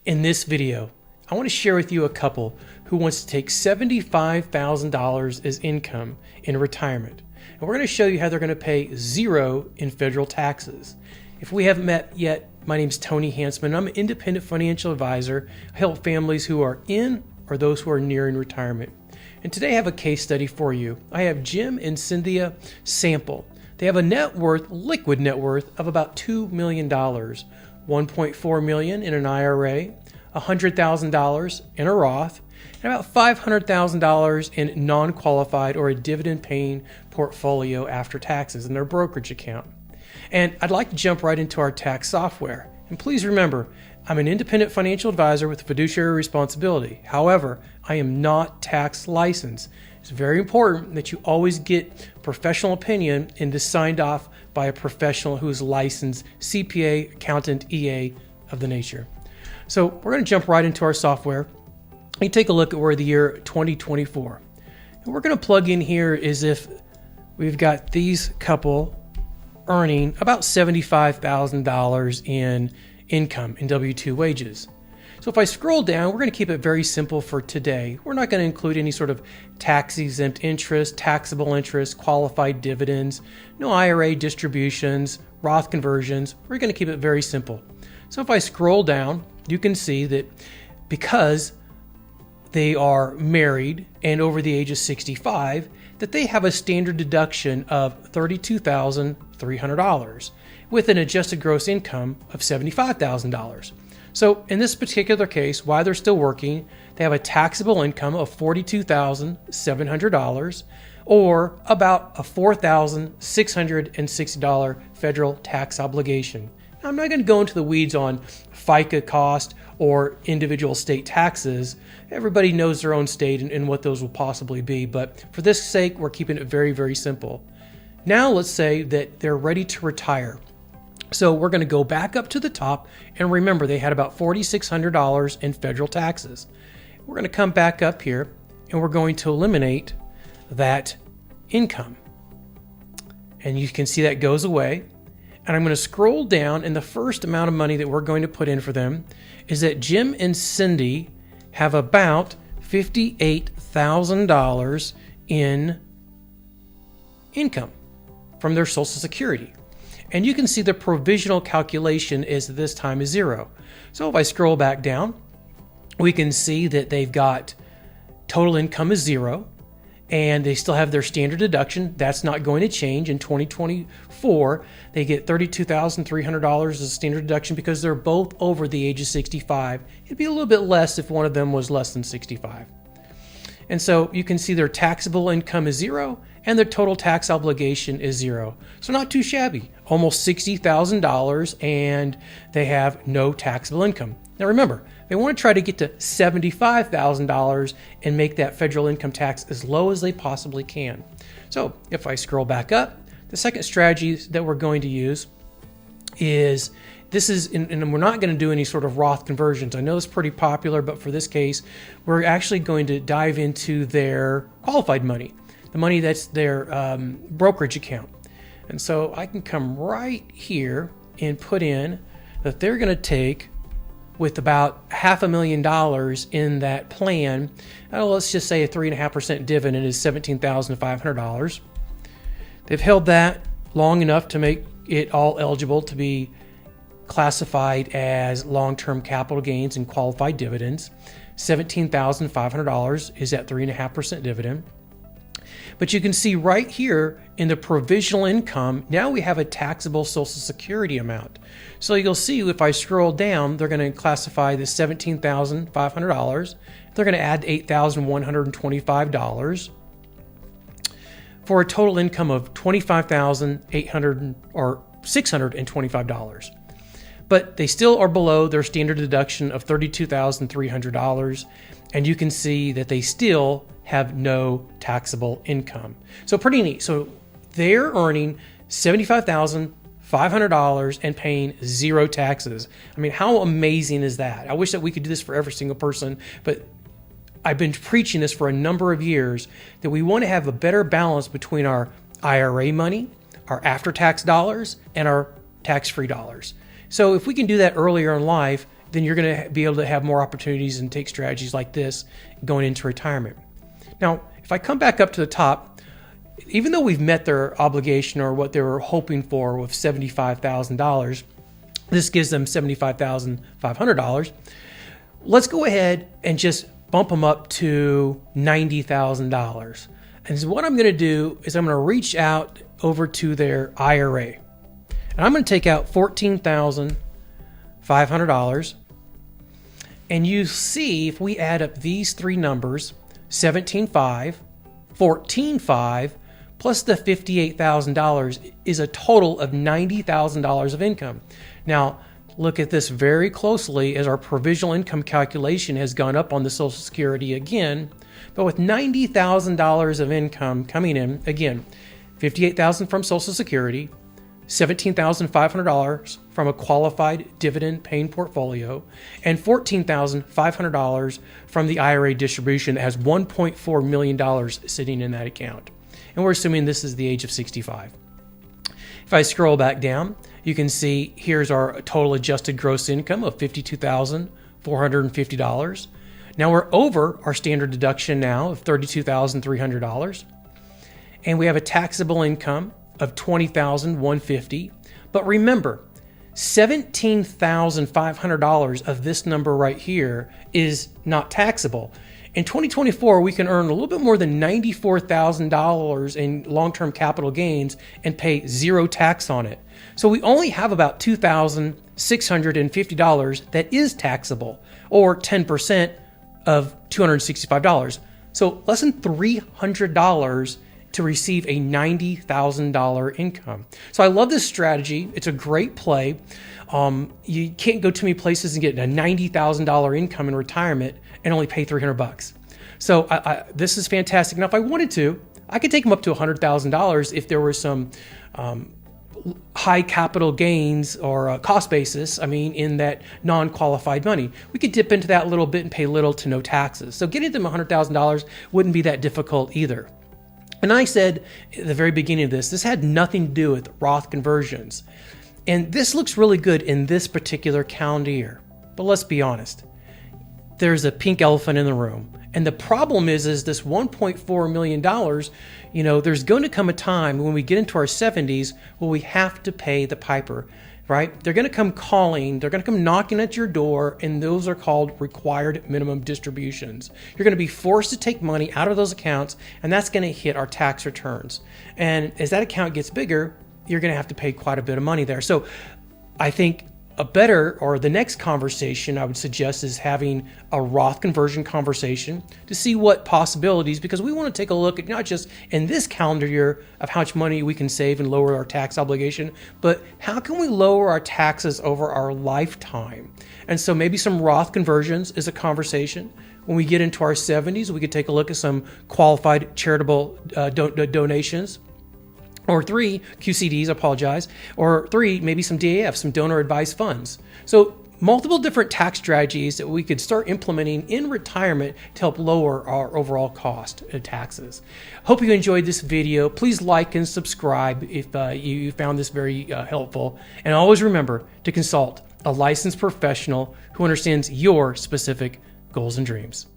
In this video, I want to share with you a couple who wants to take $75,000 as income in retirement. And we're going to show you how they're going to pay zero in federal taxes. If we haven't met yet, my name is Tony Hansman. I'm an independent financial advisor. I help families who are in or those who are nearing retirement. And today I have a case study for you. I have Jim and Cynthia Sample. They have a net worth, liquid net worth, of about $2 million. $1.4 million in an IRA, $100,000 in a Roth, and about $500,000 in non-qualified or a dividend-paying portfolio after taxes in their brokerage account. And I'd like to jump right into our tax software. And please remember, I'm an independent financial advisor with fiduciary responsibility. However, I am not tax licensed. It's very important that you always get professional opinion and this signed off by a professional who is licensed CPA, accountant, EA of the nature. So we're going to jump right into our software and take a look at where the year 2024. And we're going to plug in here as if we've got these couple earning about $75,000 in income in W-2 wages. So if I scroll down, we're going to keep it very simple for today. We're not going to include any sort of tax-exempt interest, taxable interest, qualified dividends, no IRA distributions, Roth conversions. We're going to keep it very simple. So if I scroll down, you can see that because they are married and over the age of 65, that they have a standard deduction of $32,300 with an adjusted gross income of $75,000. So in this particular case, while they're still working, they have a taxable income of $42,700 or about a $4,660 federal tax obligation. Now, I'm not going to go into the weeds on FICA cost or individual state taxes. Everybody knows their own state and what those will possibly be, but for this sake, we're keeping it very, very simple. Now let's say that they're ready to retire. So we're going to go back up to the top, and remember they had about $4,600 in federal taxes. We're going to come back up here and we're going to eliminate that income. And you can see that goes away. And I'm going to scroll down, and the first amount of money that we're going to put in for them is that Jim and Cindy have about $58,000 in income from their Social Security. And you can see the provisional calculation is this time is zero. So if I scroll back down, we can see that they've got total income is zero, and they still have their standard deduction. That's not going to change in 2024. They get $32,300 as a standard deduction because they're both over the age of 65. It'd be a little bit less if one of them was less than 65. And so you can see their taxable income is zero and their total tax obligation is zero. So not too shabby, almost $60,000, and they have no taxable income. Now remember, they want to try to get to $75,000 and make that federal income tax as low as they possibly can. So if I scroll back up, the second strategy that we're going to use is and we're not going to do any sort of Roth conversions. I know it's pretty popular, but for this case, we're actually going to dive into their qualified money, the money that's their brokerage account. And so I can come right here and put in that they're going to take with about $500,000 in that plan. Let's just say a 3.5% dividend is $17,500. They've held that long enough to make it all eligible to be classified as long-term capital gains and qualified dividends. $17,500 is that 3.5% dividend. But you can see right here in the provisional income, now we have a taxable Social Security amount. So you'll see if I scroll down, they're going to classify the $17,500. They're going to add $8,125 for a total income of $25,800 or $625. But they still are below their standard deduction of $32,300, and you can see that they still have no taxable income. So pretty neat. So they're earning $75,500 and paying zero taxes. I mean, how amazing is that? I wish that we could do this for every single person, but I've been preaching this for a number of years, that we want to have a better balance between our IRA money, our after-tax dollars, and our tax-free dollars. So if we can do that earlier in life, then you're going to be able to have more opportunities and take strategies like this going into retirement. Now, if I come back up to the top, even though we've met their obligation or what they were hoping for with $75,000, this gives them $75,500. Let's go ahead and just bump them up to $90,000. And so what I'm going to do is I'm going to reach out over to their IRA. And I'm going to take out $14,500. And you see, if we add up these three numbers, 17.5, 14.5, plus the $58,000 is a total of $90,000 of income. Now, look at this very closely as our provisional income calculation has gone up on the Social Security again. But with $90,000 of income coming in, again, $58,000 from Social Security, $17,500 from a qualified dividend-paying portfolio, and $14,500 from the IRA distribution that has $1.4 million sitting in that account. And we're assuming this is the age of 65. If I scroll back down, you can see here's our total adjusted gross income of $52,450. Now we're over our standard deduction now of $32,300. And we have a taxable income of $20,150. But remember, $17,500 of this number right here is not taxable. In 2024, we can earn a little bit more than $94,000 in long-term capital gains and pay zero tax on it. So we only have about $2,650 that is taxable, or 10% of $265. So less than $300 to receive a $90,000 income. So I love this strategy. It's a great play. You can't go too many places and get a $90,000 income in retirement and only pay $300. So this is fantastic. Now, if I wanted to, I could take them up to $100,000 if there were some high capital gains or cost basis, in that non-qualified money. We could dip into that a little bit and pay little to no taxes. So getting them $100,000 wouldn't be that difficult either. And I said at the very beginning of this had nothing to do with Roth conversions. And this looks really good in this particular calendar year. But let's be honest. There's a pink elephant in the room. And the problem is this $1.4 million, there's going to come a time when we get into our 70s where we have to pay the piper, right? They're going to come calling, they're going to come knocking at your door, and those are called required minimum distributions. You're going to be forced to take money out of those accounts, and that's going to hit our tax returns. And as that account gets bigger, you're going to have to pay quite a bit of money there. So I think the next conversation I would suggest is having a Roth conversion conversation to see what possibilities, because we want to take a look at not just in this calendar year of how much money we can save and lower our tax obligation, but how can we lower our taxes over our lifetime? And so maybe some Roth conversions is a conversation. When we get into our 70s, we could take a look at some qualified charitable donations. Or 3, QCDs, or 3, maybe some DAF, some donor advised funds. So multiple different tax strategies that we could start implementing in retirement to help lower our overall cost of taxes. Hope you enjoyed this video. Please like and subscribe if you found this very helpful. And always remember to consult a licensed professional who understands your specific goals and dreams.